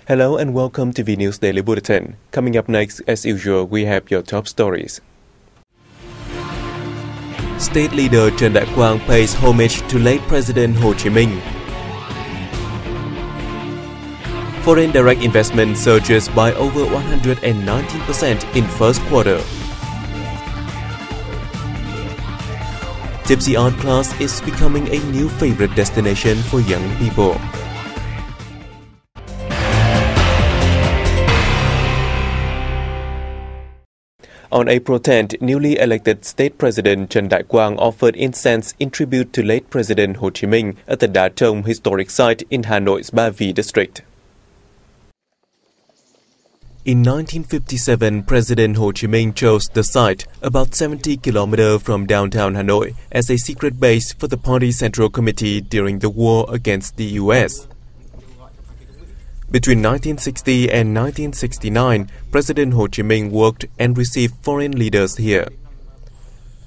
Hello and welcome to VNews Daily Bulletin. Coming up next, as usual, we have your top stories. State leader Trần Đại Quang pays homage to late President Ho Chí Minh. Foreign direct investment surges by over 119% in first quarter. Tipsy art class is becoming a new favorite destination for young people. On April 10th, newly elected State President Trần Đại Quang offered incense in tribute to late President Ho Chí Minh at the Đá Trông historic site in Hanoi's Ba Vì district. In 1957, President Ho Chí Minh chose the site, about 70 kilometers from downtown Hanoi, as a secret base for the party's Central Committee during the war against the U.S. Between 1960 and 1969, President Ho Chí Minh worked and received foreign leaders here.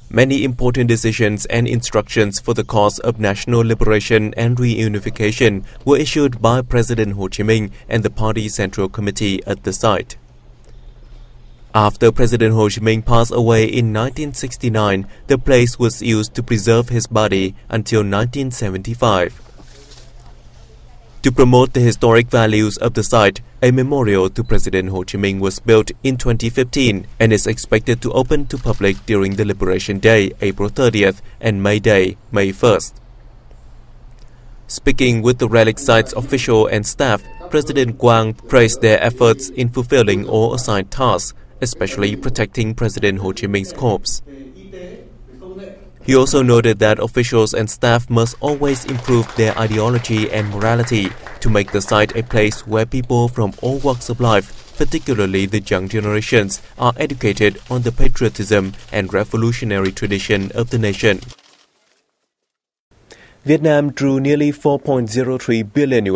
Many important decisions and instructions for the cause of national liberation and reunification were issued by President Ho Chí Minh and the party's Central Committee at the site. After President Ho Chí Minh passed away in 1969, the place was used to preserve his body until 1975. To promote the historic values of the site, a memorial to President Ho Chí Minh was built in 2015 and is expected to open to public during the Liberation Day, April 30th, and May Day, May 1st. Speaking with the relic site's official and staff, President Quang praised their efforts in fulfilling all assigned tasks, especially protecting President Ho Chí Minh's corpse. He also noted that officials and staff must always improve their ideology and morality to make the site a place where people from all walks of life, particularly the young generations, are educated on the patriotism and revolutionary tradition of the nation. Vietnam drew nearly $4.03 billion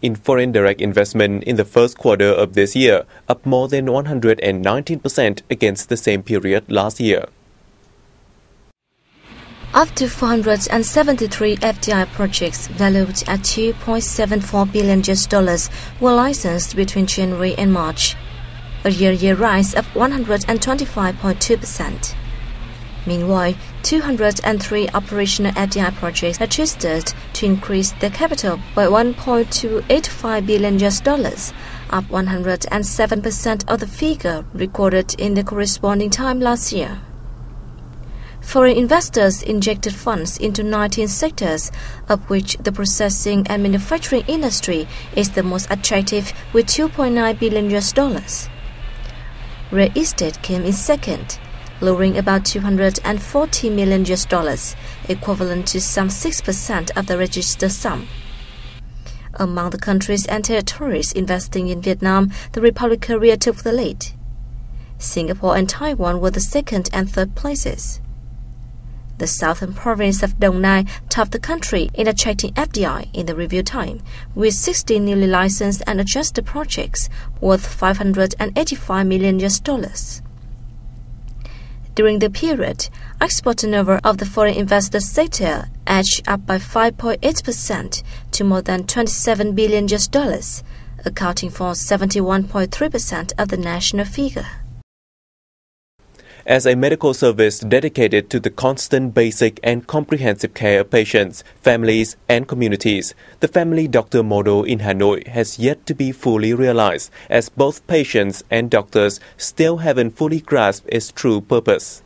in foreign direct investment in the first quarter of this year, up more than 119% against the same period last year. Up to 473 FDI projects valued at $2.74 billion were licensed between January and March, a year-on-year rise of 125.2%. Meanwhile, 203 operational FDI projects registered to increase their capital by $1.285 billion, up 107% of the figure recorded in the corresponding time last year. Foreign investors injected funds into 19 sectors, of which the processing and manufacturing industry is the most attractive with $2.9 billion. Real estate came in second, lowering about $240 million, equivalent to some 6% of the registered sum. Among the countries and territories investing in Vietnam, the Republic of Korea took the lead. Singapore and Taiwan were the second and third places. The southern province of Dong Nai topped the country in attracting FDI in the review time, with 16 newly licensed and adjusted projects worth $585 million. During the period, export turnover of the foreign investor sector edged up by 5.8% to more than $27 billion, accounting for 71.3% of the national figure. As a medical service dedicated to the constant, basic and comprehensive care of patients, families and communities, the family doctor model in Hanoi has yet to be fully realized, as both patients and doctors still haven't fully grasped its true purpose.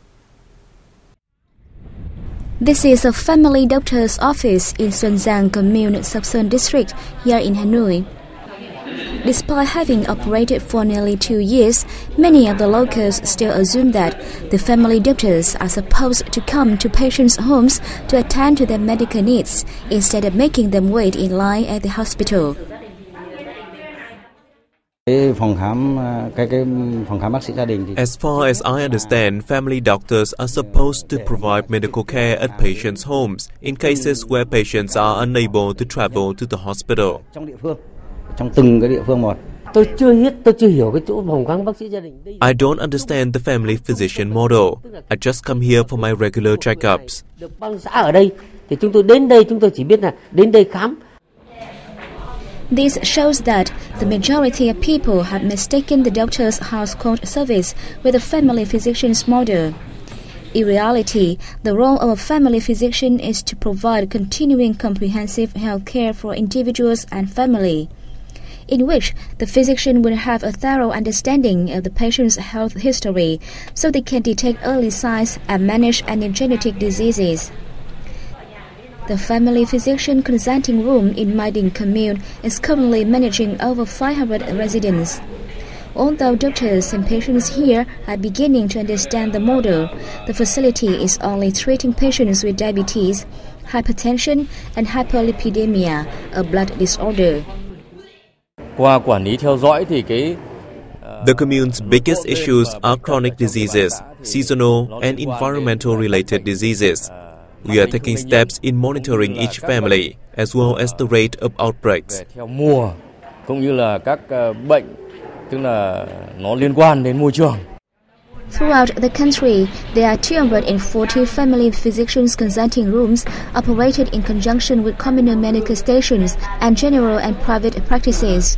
This is a family doctor's office in Xuân Giang Commune, Sóc Sơn District, here in Hanoi. Despite having operated for nearly 2 years, many of the locals still assume that the family doctors are supposed to come to patients' homes to attend to their medical needs, instead of making them wait in line at the hospital. As far as I understand, family doctors are supposed to provide medical care at patients' homes in cases where patients are unable to travel to the hospital. I don't understand the family physician model. I just come here for my regular checkups. This shows that the majority of people have mistaken the doctor's house-called service with a family physician's model. In reality, the role of a family physician is to provide continuing comprehensive health care for individuals and family, in which the physician will have a thorough understanding of the patient's health history so they can detect early signs and manage any genetic diseases. The family physician consulting room in My Dinh commune is currently managing over 500 residents. Although doctors and patients here are beginning to understand the model, the facility is only treating patients with diabetes, hypertension, and hyperlipidemia, a blood disorder. The commune's biggest issues are chronic diseases, seasonal and environmental-related diseases. We are taking steps in monitoring each family, as well as the rate of outbreaks. Throughout the country, there are 240 family physicians consulting rooms operated in conjunction with communal medical stations and general and private practices.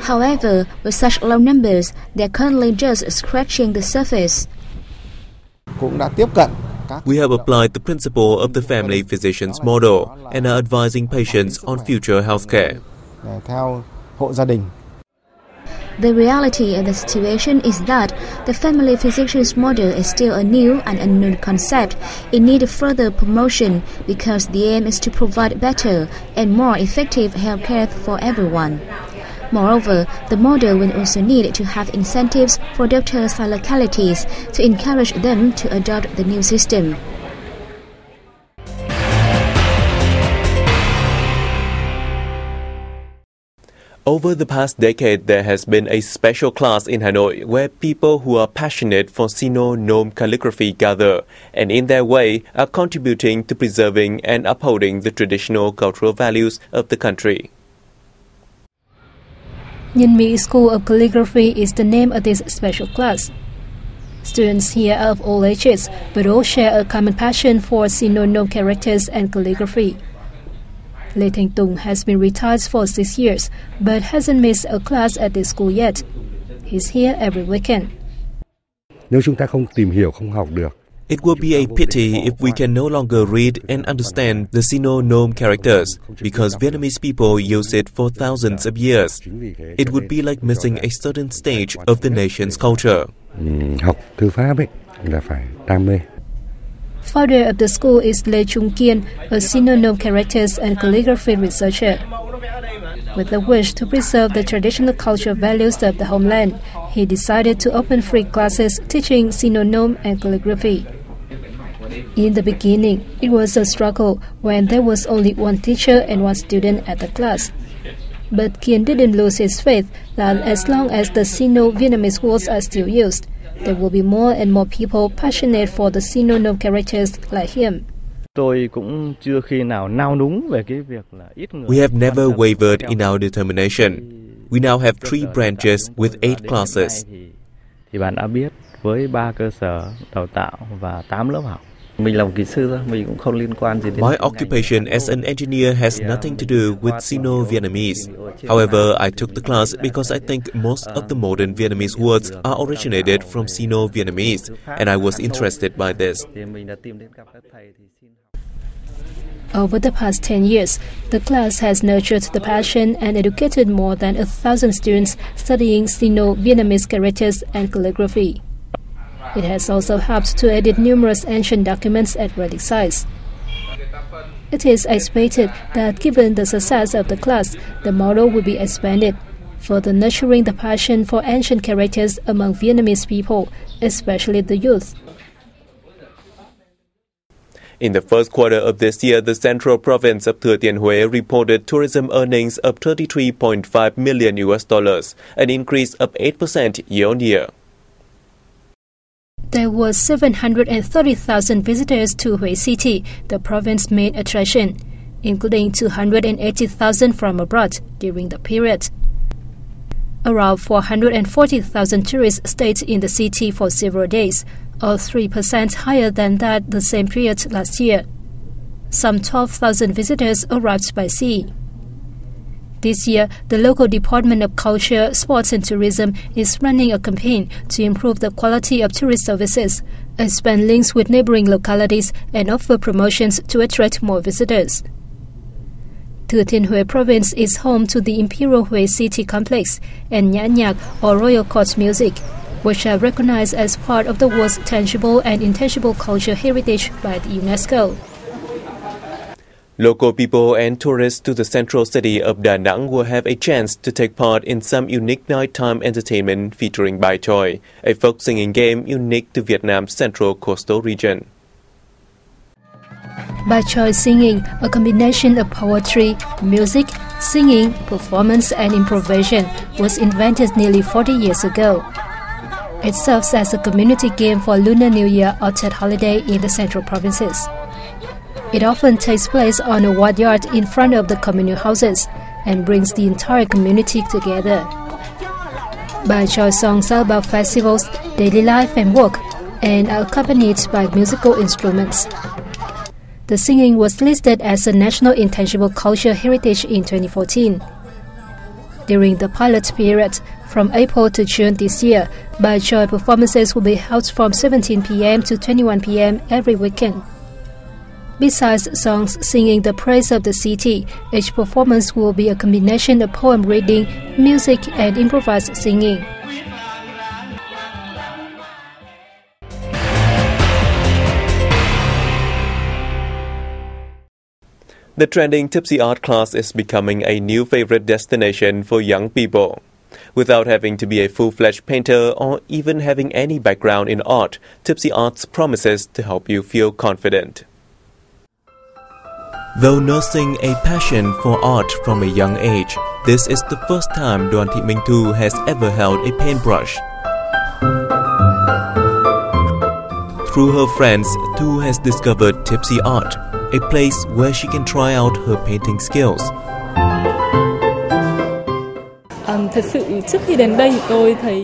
However, with such low numbers, they are currently just scratching the surface. We have applied the principle of the family physician's model and are advising patients on future healthcare. The reality of the situation is that the family physician's model is still a new and unknown concept in need of further promotion because the aim is to provide better and more effective health care for everyone. Moreover, the model will also need to have incentives for doctors and localities to encourage them to adopt the new system. Over the past decade, there has been a special class in Hanoi where people who are passionate for Sino-Nome calligraphy gather and in their way are contributing to preserving and upholding the traditional cultural values of the country. Nhân Mỹ School of Calligraphy is the name of this special class. Students here are of all ages, but all share a common passion for Sino-Nome characters and calligraphy. Lê Thanh Tùng has been retired for 6 years, but hasn't missed a class at this school yet. He's here every weekend. Nếu chúng ta không tìm hiểu, không học được, it would be a pity if we can no longer read and understand the Sino-Nome characters, because Vietnamese people use it for thousands of years. It would be like missing a certain stage of the nation's culture. Học thư pháp ấy là phải đam mê. Founder of the school is Lê Trung Kiên, a Sino-Nome characters and calligraphy researcher. With the wish to preserve the traditional cultural values of the homeland, he decided to open free classes teaching Sino-Nome and calligraphy. In the beginning, it was a struggle when there was only one teacher and one student at the class. But Kiên didn't lose his faith that as long as the Sino-Vietnamese words are still used, there will be more and more people passionate for the Sino-Nome characters like him. We have never wavered in our determination. We now have 3 branches with 8 classes. My occupation as an engineer has nothing to do with Sino-Vietnamese. However, I took the class because I think most of the modern Vietnamese words are originated from Sino-Vietnamese, and I was interested by this. Over the past 10 years, the class has nurtured the passion and educated more than 1,000 students studying Sino-Vietnamese characters and calligraphy. It has also helped to edit numerous ancient documents at relic sites. It is expected that given the success of the class, the model will be expanded, further nurturing the passion for ancient characters among Vietnamese people, especially the youth. In the first quarter of this year, the central province of Thừa Thiên Huế reported tourism earnings of $33.5 million, an increase of 8% year-on-year. There were 730,000 visitors to Hue City, the province's main attraction, including 280,000 from abroad during the period. Around 440,000 tourists stayed in the city for several days, or 3% higher than that the same period last year. Some 12,000 visitors arrived by sea. This year, the local Department of Culture, Sports and Tourism is running a campaign to improve the quality of tourist services, expand links with neighboring localities, and offer promotions to attract more visitors. Thừa Thiên Huế Province is home to the Imperial Hue City Complex and Nhã Nhạc or Royal Court Music, which are recognized as part of the world's tangible and intangible cultural heritage by the UNESCO. Local people and tourists to the central city of Da Nang will have a chance to take part in some unique nighttime entertainment featuring Bài Chòi, a folk singing game unique to Vietnam's central coastal region. Bài Chòi singing, a combination of poetry, music, singing, performance and improvisation, was invented nearly 40 years ago. It serves as a community game for Lunar New Year or Tet holiday in the central provinces. It often takes place on a wide yard in front of the communal houses and brings the entire community together. Bài Chòi songs are about festivals, daily life and work, and are accompanied by musical instruments. The singing was listed as a National Intangible Cultural Heritage in 2014. During the pilot period, from April to June this year, Bài Chòi performances will be held from 17 p.m. to 21 p.m. every weekend. Besides songs singing the praise of the city, each performance will be a combination of poem reading, music, and improvised singing. The trending Tipsy Art class is becoming a new favorite destination for young people. Without having to be a full-fledged painter or even having any background in art, Tipsy Arts promises to help you feel confident. Though nursing a passion for art from a young age, this is the first time Đoàn Thị Minh Thu has ever held a paintbrush. Through her friends, Thu has discovered Tipsy Art, a place where she can try out her painting skills.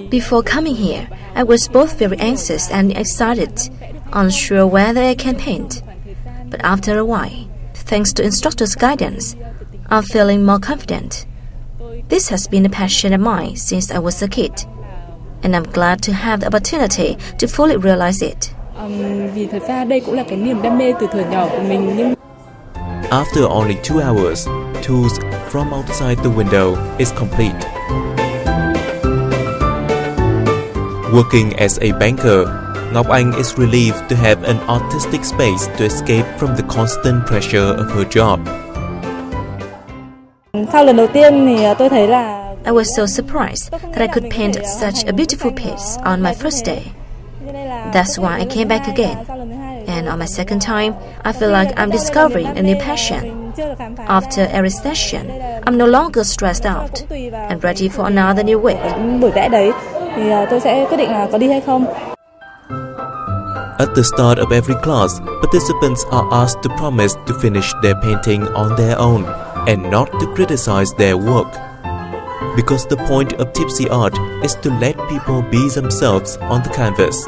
Before coming here, I was both very anxious and excited, unsure whether I can paint. But after a while, thanks to instructor's guidance, I'm feeling more confident. This has been a passion of mine since I was a kid, and I'm glad to have the opportunity to fully realize it. After only 2 hours, Thu's From Outside the Window is complete. Working as a banker, Ngọc Anh is relieved to have an artistic space to escape from the constant pressure of her job. I was so surprised that I could paint such a beautiful piece on my first day. That's why I came back again. And on my second time, I feel like I'm discovering a new passion. After every session, I'm no longer stressed out and ready for another new week. At the start of every class, participants are asked to promise to finish their painting on their own and not to criticize their work. Because the point of Tipsy Art is to let people be themselves on the canvas.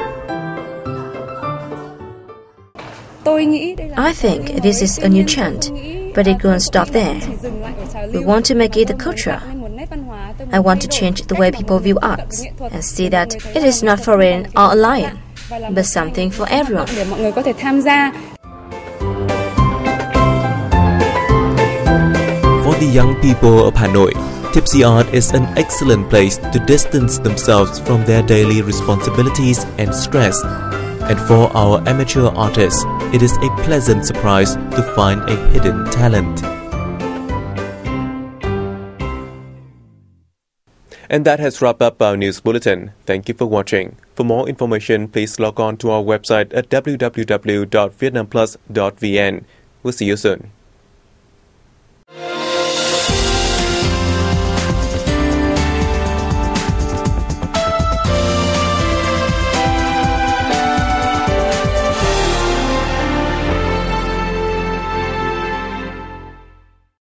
I think this is a new chant, but it won't stop there. We want to make it a culture. I want to change the way people view arts and see that it is not foreign or alien, but something for everyone. For the young people of Hanoi, Tipsy Art is an excellent place to distance themselves from their daily responsibilities and stress. And for our amateur artists, it is a pleasant surprise to find a hidden talent. And that has wrapped up our news bulletin. Thank you for watching. For more information, please log on to our website at www.vietnamplus.vn. We'll see you soon.